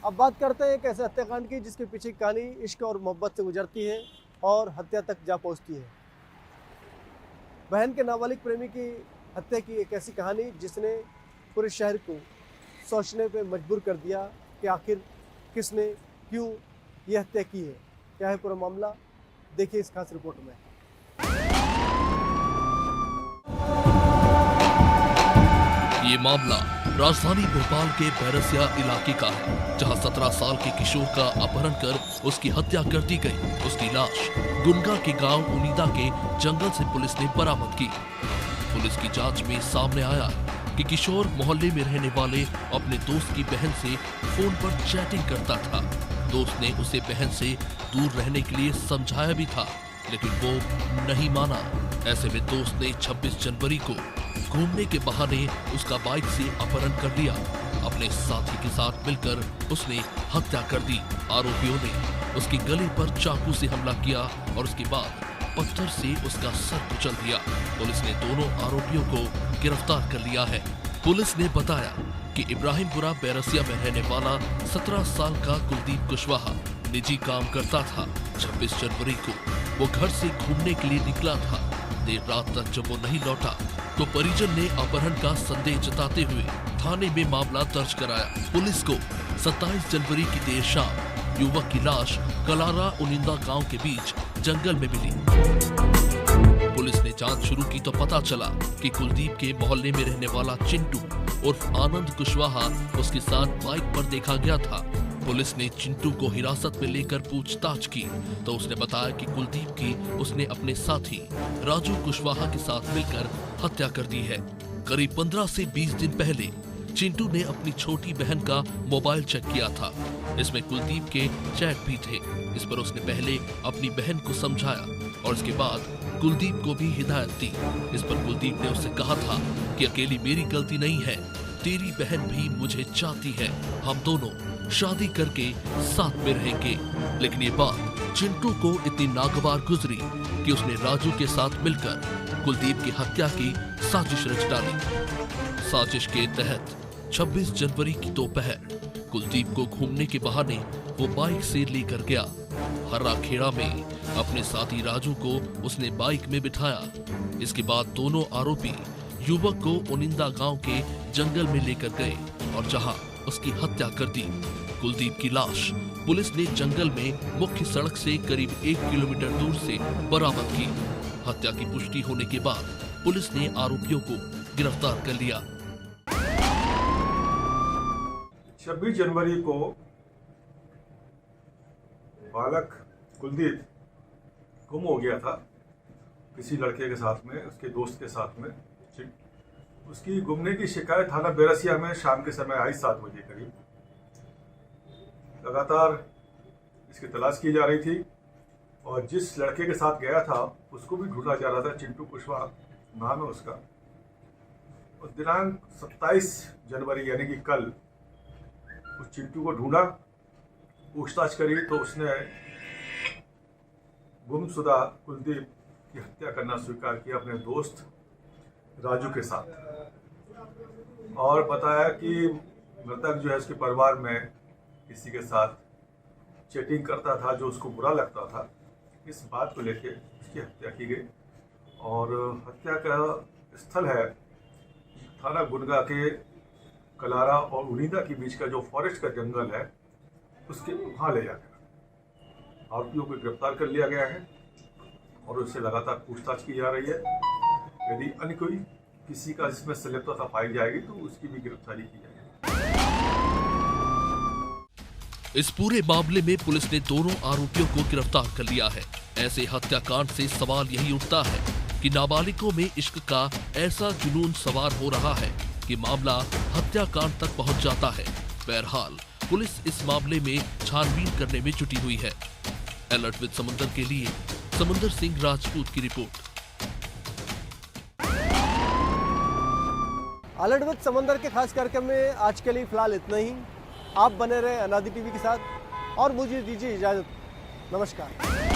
अब बात करते हैं एक ऐसे हत्याकांड की जिसके पीछे की कहानी इश्क और मोहब्बत से गुजरती है और हत्या तक जा पहुंचती है। बहन के नाबालिग प्रेमी की हत्या की एक ऐसी कहानी जिसने पूरे शहर को सोचने पे मजबूर कर दिया कि आखिर किसने क्यों ये हत्या की है। क्या है पूरा मामला, देखिए इस खास रिपोर्ट में। ये मामला राजधानी भोपाल के बैरसिया इलाके का है, जहां 17 साल के किशोर का अपहरण कर उसकी हत्या कर दी गई। उसकी लाश गुनगा के गांव उनीदा के जंगल से पुलिस ने बरामद की। पुलिस की जांच में सामने आया कि किशोर मोहल्ले में रहने वाले अपने दोस्त की बहन से फोन पर चैटिंग करता था। दोस्त ने उसे बहन से दूर रहने के लिए समझाया भी था, लेकिन वो नहीं माना। ऐसे में दोस्त ने 26 जनवरी को घूमने के बहाने उसका बाइक से अपहरण कर लिया। अपने साथी के साथ मिलकर उसने हत्या कर दी। आरोपियों ने उसके गले पर चाकू से हमला किया और उसके बाद पत्थर से उसका सर कुचल दिया। पुलिस ने दोनों आरोपियों को गिरफ्तार कर लिया है। पुलिस ने बताया कि इब्राहिमपुरा बैरसिया में रहने वाला 17 साल का कुलदीप कुशवाहा निजी काम करता था। 26 जनवरी को वो घर से घूमने के लिए निकला था। देर रात तक जब वो नहीं लौटा तो परिजन ने अपहरण का संदेह जताते हुए थाने में मामला दर्ज कराया। पुलिस को 27 जनवरी की देर शाम युवक की लाश कलारा उनिंदा गांव के बीच जंगल में मिली। पुलिस ने जांच शुरू की तो पता चला कि कुलदीप के मोहल्ले में रहने वाला चिंटू उर्फ आनंद कुशवाहा उसके साथ बाइक पर देखा गया था। पुलिस ने चिंटू को हिरासत में लेकर पूछताछ की तो उसने बताया कि कुलदीप की उसने अपने साथी राजू कुशवाहा के साथ मिलकर हत्या कर दी है। करीब 15 से 20 दिन पहले चिंटू ने अपनी छोटी बहन का मोबाइल चेक किया था। इसमें कुलदीप के चैट भी थे। इस पर उसने पहले अपनी बहन को समझाया और इसके बाद कुलदीप को भी हिदायत दी। इस पर कुलदीप ने उससे कहा था कि अकेली मेरी गलती नहीं है, तेरी बहन भी मुझे चाहती है, हम दोनों शादी करके साथ में रहेंगे। लेकिन ये बात चिंटू को इतनी नागवार गुजरी कि उसने राजू के साथ मिलकर कुलदीप की हत्या की साजिश रच डाली। साजिश के तहत 26 जनवरी की दोपहर कुलदीप को घूमने के बहाने वो बाइक से लेकर गया। हर्रा खेड़ा में अपने साथी राजू को उसने बाइक में बिठाया। इसके बाद दोनों आरोपी युवक को उनिंदा गांव के जंगल में लेकर गए और जहां उसकी हत्या कर दी। कुलदीप की लाश पुलिस ने जंगल में मुख्य सड़क से करीब 1 किलोमीटर दूर से बरामद की। हत्या की पुष्टि होने के बाद पुलिस ने आरोपियों को गिरफ्तार कर लिया। 26 जनवरी को बालक कुलदीप गुम हो गया था किसी लड़के के साथ में, उसके दोस्त के साथ में। उसकी गुमने की शिकायत थाना बैरसिया में शाम के समय आई 7 बजे करीब। लगातार इसकी तलाश की जा रही थी और जिस लड़के के साथ गया था उसको भी ढूंढा जा रहा था। चिंटू कुशवाहा नाम है उसका। और दिनांक 27 जनवरी यानी कि कल उस चिंटू को ढूंढा, पूछताछ करी तो उसने गुमशुदा कुलदीप की हत्या करना स्वीकार किया अपने दोस्त राजू के साथ, और बताया कि मृतक जो है उसके परिवार में किसी के साथ चैटिंग करता था जो उसको बुरा लगता था। इस बात को लेकर उसकी हत्या की गई और हत्या का स्थल है थाना गुनगा के कलारा और उनीदा के बीच का जो फॉरेस्ट का जंगल है, उसके वहाँ ले जाकर आरोपियों को गिरफ्तार कर लिया गया है और उससे लगातार पूछताछ की जा रही है। यदि अन्य कोई किसी का इसमें संलिप्तता पाई जाएगी तो उसकी भी गिरफ्तारी की जाएगी। इस पूरे मामले में पुलिस ने दोनों आरोपियों को गिरफ्तार कर लिया है। ऐसे हत्याकांड से सवाल यही उठता है कि नाबालिगों में इश्क का ऐसा जुनून सवार हो रहा है कि मामला हत्याकांड तक पहुंच जाता है। बहरहाल पुलिस इस मामले में छानबीन करने में जुटी हुई है। अलर्ट विद समुंदर के लिए समुंदर सिंह राजपूत की रिपोर्ट। अलर्ट विद समंदर के खास कार्यक्रम में आज के लिए फिलहाल इतना ही। आप बने रहे अनादि टीवी के साथ और मुझे दीजिए इजाजत। नमस्कार।